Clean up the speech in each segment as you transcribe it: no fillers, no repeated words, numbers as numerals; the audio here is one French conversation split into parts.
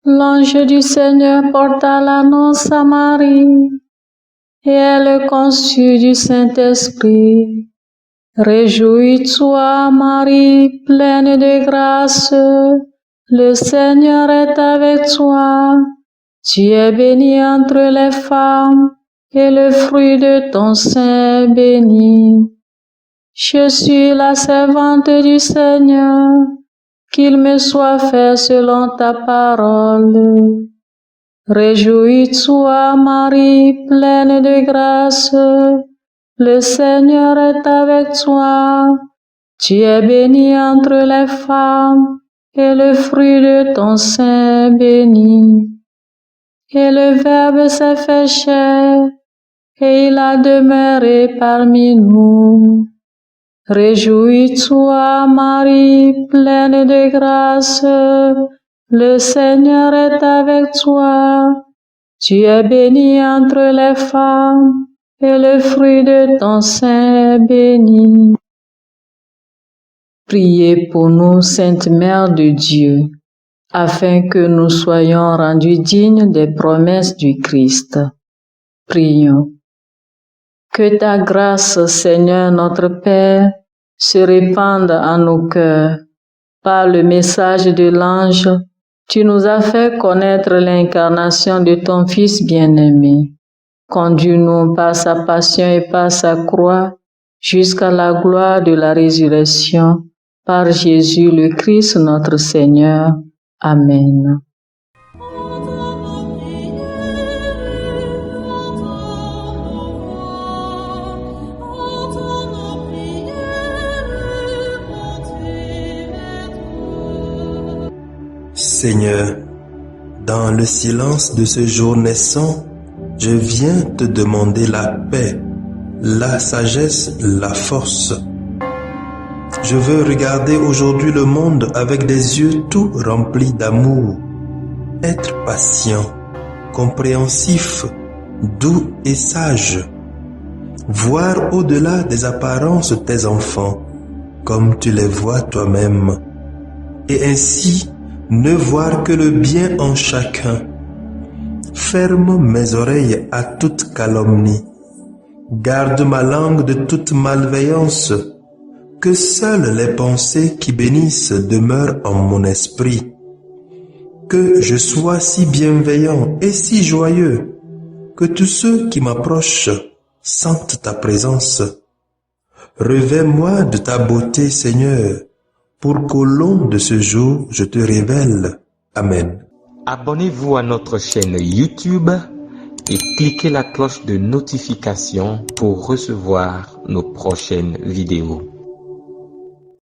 L'ange du Seigneur porta l'annonce à Marie, et elle conçut du Saint-Esprit. Réjouis-toi, Marie, pleine de grâce, le Seigneur est avec toi. Tu es bénie entre les femmes, et le fruit de ton sein est béni. Je suis la servante du Seigneur, qu'il me soit fait selon ta parole. Réjouis-toi, Marie, pleine de grâce, le Seigneur est avec toi. Tu es bénie entre les femmes, et le fruit de ton sein est béni. Et le Verbe s'est fait chair, et il a demeuré parmi nous. Réjouis-toi, Marie, pleine de grâce, le Seigneur est avec toi. Tu es bénie entre les femmes, et le fruit de ton sein est béni. Priez pour nous, Sainte Mère de Dieu, afin que nous soyons rendus dignes des promesses du Christ. Prions. Que ta grâce, Seigneur notre Père, se répande en nos cœurs. Par le message de l'ange, tu nous as fait connaître l'incarnation de ton Fils bien-aimé. Conduis-nous par sa passion et par sa croix jusqu'à la gloire de la résurrection. Par Jésus le Christ notre Seigneur. Amen. Seigneur, dans le silence de ce jour naissant, je viens te demander la paix, la sagesse, la force. Je veux regarder aujourd'hui le monde avec des yeux tout remplis d'amour, être patient, compréhensif, doux et sage, voir au-delà des apparences tes enfants, comme tu les vois toi-même, et ainsi ne voir que le bien en chacun. Ferme mes oreilles à toute calomnie. Garde ma langue de toute malveillance. Que seules les pensées qui bénissent demeurent en mon esprit. Que je sois si bienveillant et si joyeux, que tous ceux qui m'approchent sentent ta présence. Revêts-moi de ta beauté, Seigneur, pour qu'au long de ce jour, je te révèle. Amen. Abonnez-vous à notre chaîne YouTube et cliquez la cloche de notification pour recevoir nos prochaines vidéos.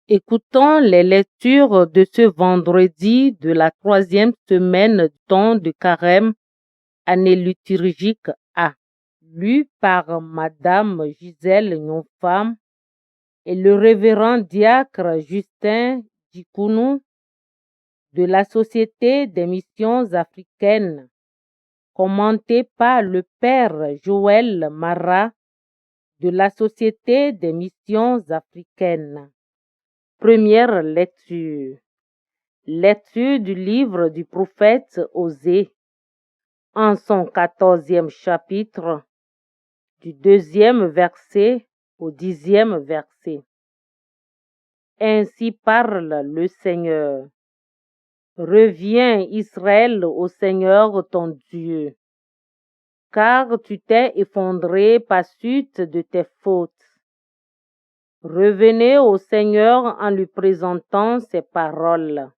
Écoutons les lectures de ce vendredi de la 3e semaine du temps de Carême, année liturgique A, lu par Madame Gisèle Nyonfam et le révérend diacre Justin Djikounou de la Société des missions africaines, commenté par le Père Joël Marat de la Société des missions africaines. Première lecture. Lecture du livre du prophète Osée, en son 14e chapitre, du 2e verset au 10e verset. Ainsi parle le Seigneur. Reviens, Israël, au Seigneur ton Dieu, car tu t'es effondré par suite de tes fautes. Revenez au Seigneur en lui présentant ses paroles.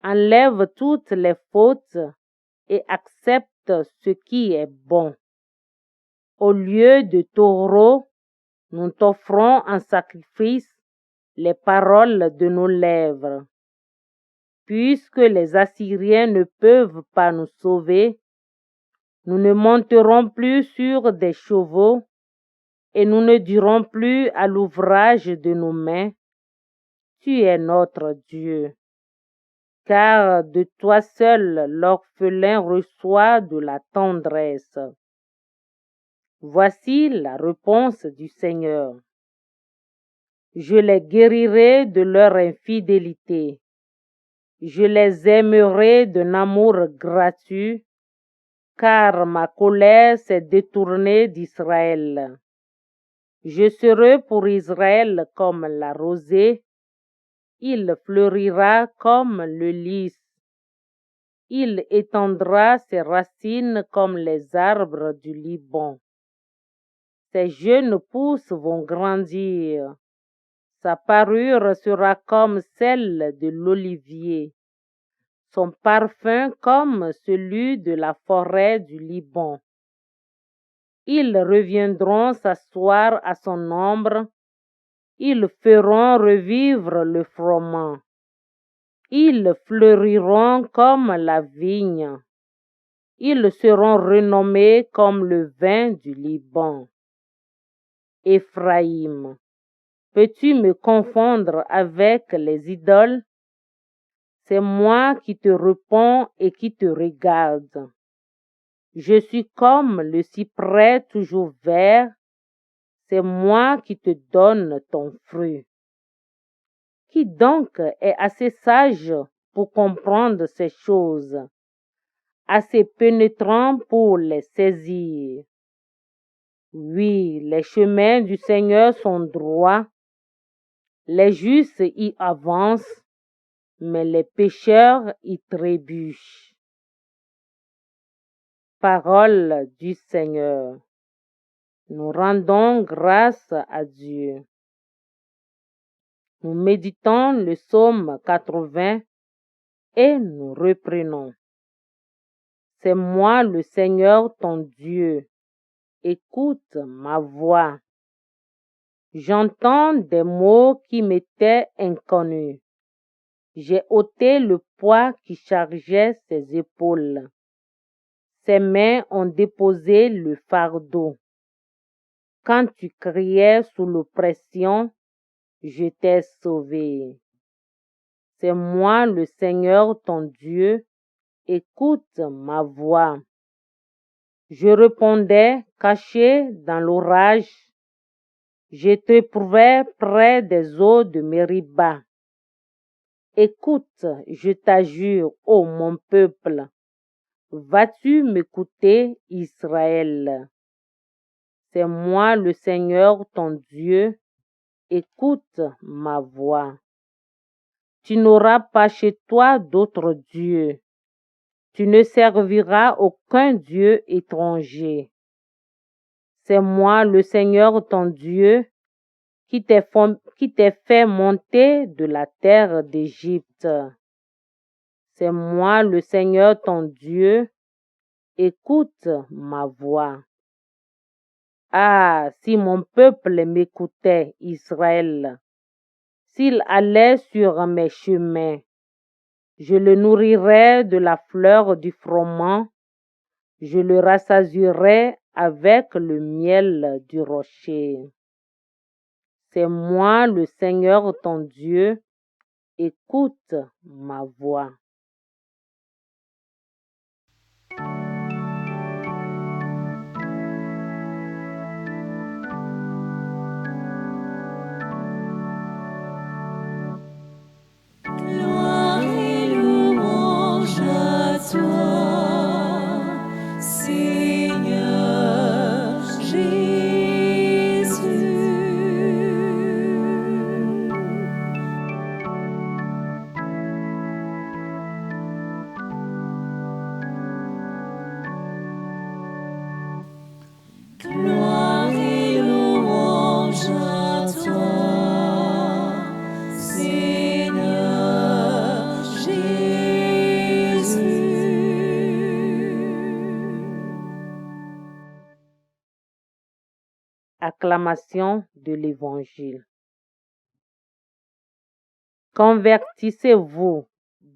Enlève toutes les fautes et accepte ce qui est bon. Au lieu de taureaux, nous t'offrons en sacrifice les paroles de nos lèvres. Puisque les Assyriens ne peuvent pas nous sauver, Nous ne monterons plus sur des chevaux et nous ne dirons plus à l'ouvrage de nos mains, tu es notre Dieu. Car de toi seul l'orphelin reçoit de la tendresse. Voici la réponse du Seigneur. Je les guérirai de leur infidélité. Je les aimerai d'un amour gratuit, car ma colère s'est détournée d'Israël. Je serai pour Israël comme la rosée, il fleurira comme le lys. Il étendra ses racines comme les arbres du Liban. Ses jeunes pousses vont grandir. Sa parure sera comme celle de l'olivier, son parfum comme celui de la forêt du Liban. Ils reviendront s'asseoir à son ombre, ils feront revivre le froment. Ils fleuriront comme la vigne. Ils seront renommés comme le vin du Liban. Éphraïm, peux-tu me confondre avec les idoles? C'est moi qui te réponds et qui te regarde. Je suis comme le cyprès toujours vert, c'est moi qui te donne ton fruit. Qui donc est assez sage pour comprendre ces choses, assez pénétrant pour les saisir? Oui, les chemins du Seigneur sont droits, les justes y avancent, mais les pécheurs y trébuchent. Parole du Seigneur. Nous rendons grâce à Dieu. Nous méditons le psaume 80 et nous reprenons. C'est moi le Seigneur ton Dieu. Écoute ma voix. J'entends des mots qui m'étaient inconnus. J'ai ôté le poids qui chargeait ses épaules. Ses mains ont déposé le fardeau. Quand tu criais sous l'oppression, je t'ai sauvé. C'est moi le Seigneur ton Dieu, écoute ma voix. Je répondais caché dans l'orage, je t'éprouvais près des eaux de Mériba. Écoute, je t'adjure, ô mon peuple, vas-tu m'écouter, Israël? C'est moi le Seigneur ton Dieu, écoute ma voix. Tu n'auras pas chez toi d'autre Dieu. Tu ne serviras aucun Dieu étranger. C'est moi le Seigneur ton Dieu qui t'ai fait monter de la terre d'Égypte. C'est moi le Seigneur ton Dieu, écoute ma voix. Ah, si mon peuple m'écoutait, Israël, s'il allait sur mes chemins, je le nourrirais de la fleur du froment, je le rassasierais avec le miel du rocher. C'est moi le Seigneur ton Dieu, écoute ma voix. Gloire et louange à toi, Seigneur Jésus. Gloire et louange à toi, Seigneur Jésus. Acclamation de l'Évangile. Convertissez-vous,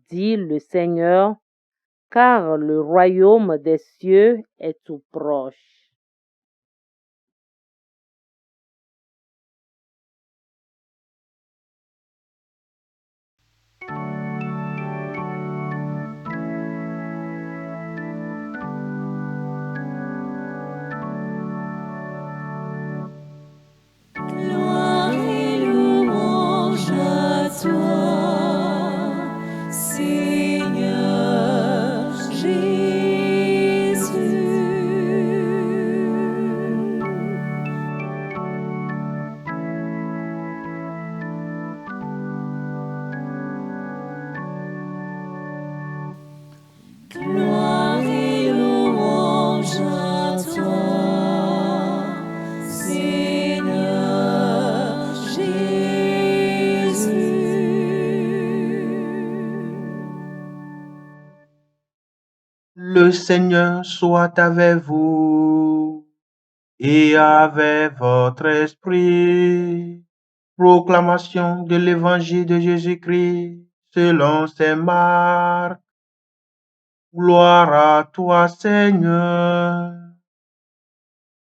dit le Seigneur, car le royaume des cieux est tout proche. Gloire et louange à toi, Seigneur Jésus. Gloire et louange à toi, Seigneur Jésus. Le Seigneur soit avec vous et avec votre esprit. Proclamation de l'évangile de Jésus-Christ selon saint Marc. Gloire à toi, Seigneur.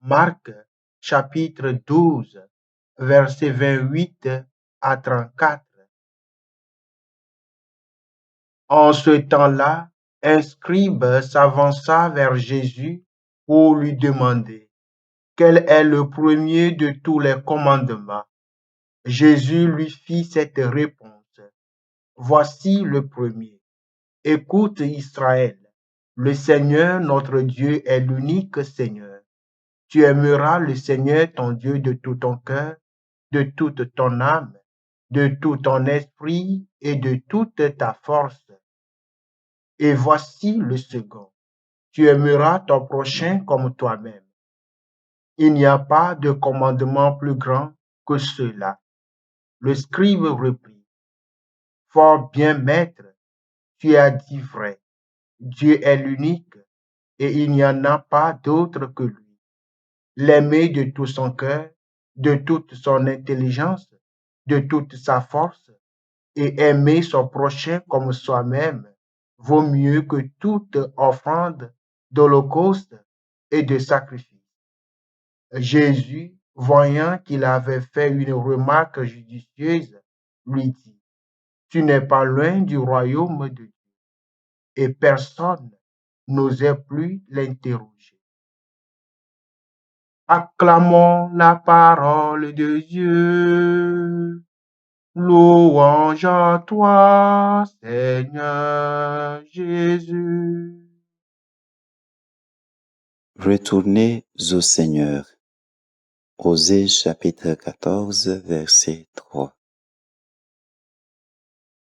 Marc, chapitre 12, versets 28 à 34. En ce temps-là, un scribe s'avança vers Jésus pour lui demander quel est le premier de tous les commandements. Jésus lui fit cette réponse. Voici le premier. Écoute Israël, le Seigneur notre Dieu est l'unique Seigneur. Tu aimeras le Seigneur ton Dieu de tout ton cœur, de toute ton âme, de tout ton esprit et de toute ta force. Et voici le second. Tu aimeras ton prochain comme toi-même. Il n'y a pas de commandement plus grand que cela. Le scribe reprit. Fort bien, maître, tu as dit vrai. Dieu est l'unique et il n'y en a pas d'autre que lui. L'aimer de tout son cœur, de toute son intelligence, de toute sa force, et aimer son prochain comme soi-même vaut mieux que toute offrande d'holocauste et de sacrifice. Jésus, voyant qu'il avait fait une remarque judicieuse, lui dit, tu n'es pas loin du royaume de Dieu. Et personne n'osait plus l'interroger. Acclamons la parole de Dieu. Louange à toi, Seigneur Jésus. Retournez au Seigneur. Osée chapitre 14, verset 3.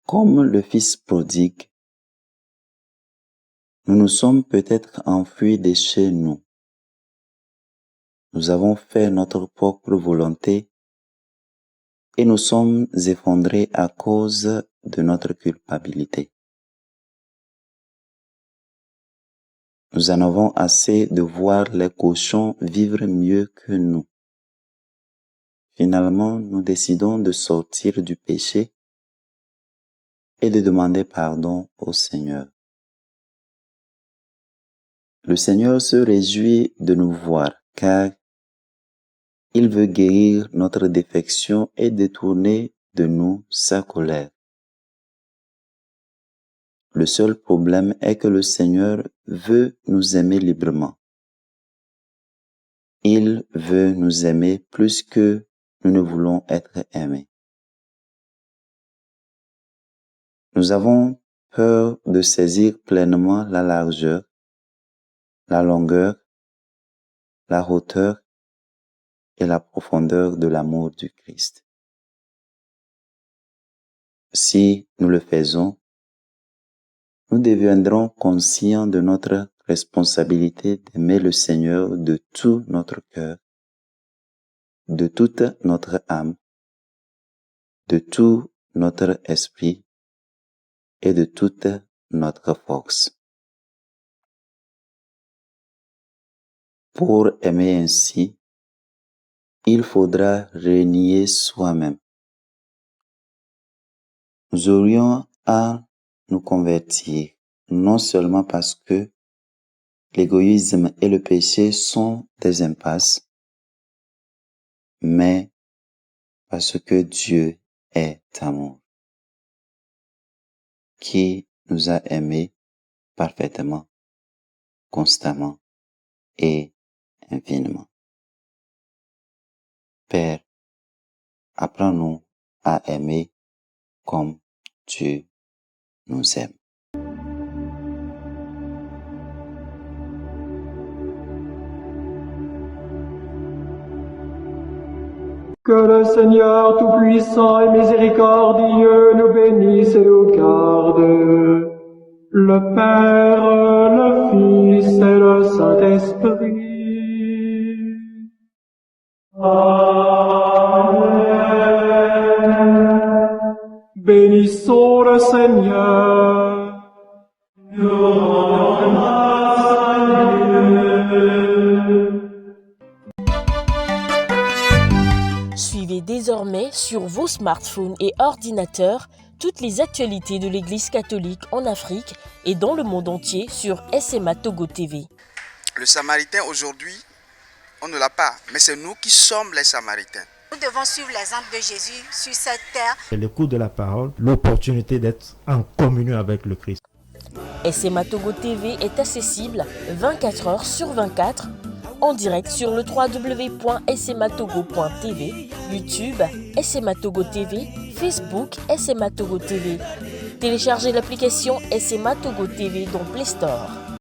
Comme le Fils prodigue, nous nous sommes peut-être enfuis de chez nous. Nous avons fait notre propre volonté et nous sommes effondrés à cause de notre culpabilité. Nous en avons assez de voir les cochons vivre mieux que nous. Finalement, nous décidons de sortir du péché et de demander pardon au Seigneur. Le Seigneur se réjouit de nous voir car il veut guérir notre défection et détourner de nous sa colère. Le seul problème est que le Seigneur veut nous aimer librement. Il veut nous aimer plus que nous ne voulons être aimés. Nous avons peur de saisir pleinement la largeur, la longueur, la hauteur et la profondeur de l'amour du Christ. Si nous le faisons, nous deviendrons conscients de notre responsabilité d'aimer le Seigneur de tout notre cœur, de toute notre âme, de tout notre esprit et de toute notre force. Pour aimer ainsi, il faudra renier soi-même. Nous aurions à nous convertir, non seulement parce que l'égoïsme et le péché sont des impasses, mais parce que Dieu est amour, qui nous a aimés parfaitement, constamment et infiniment. Père, apprends-nous à aimer comme tu nous aimes. Que le Seigneur Tout-Puissant et Miséricordieux nous bénisse et nous garde, le Père, le Fils et le Saint-Esprit. Amen. Bénissons le Seigneur. Nous rendons grâce à Dieu. Suivez désormais sur vos smartphones et ordinateurs toutes les actualités de l'Église catholique en Afrique et dans le monde entier sur SMA Togo TV. Le Samaritain aujourd'hui, on ne l'a pas, mais c'est nous qui sommes les Samaritains. Nous devons suivre l'exemple de Jésus sur cette terre. L'écoute de la parole, l'opportunité d'être en communion avec le Christ. SMA Togo TV est accessible 24 heures sur 24 en direct sur le www.smatogo.tv, YouTube, SMA Togo TV, Facebook, SMA Togo TV. Téléchargez l'application SMA Togo TV dans Play Store.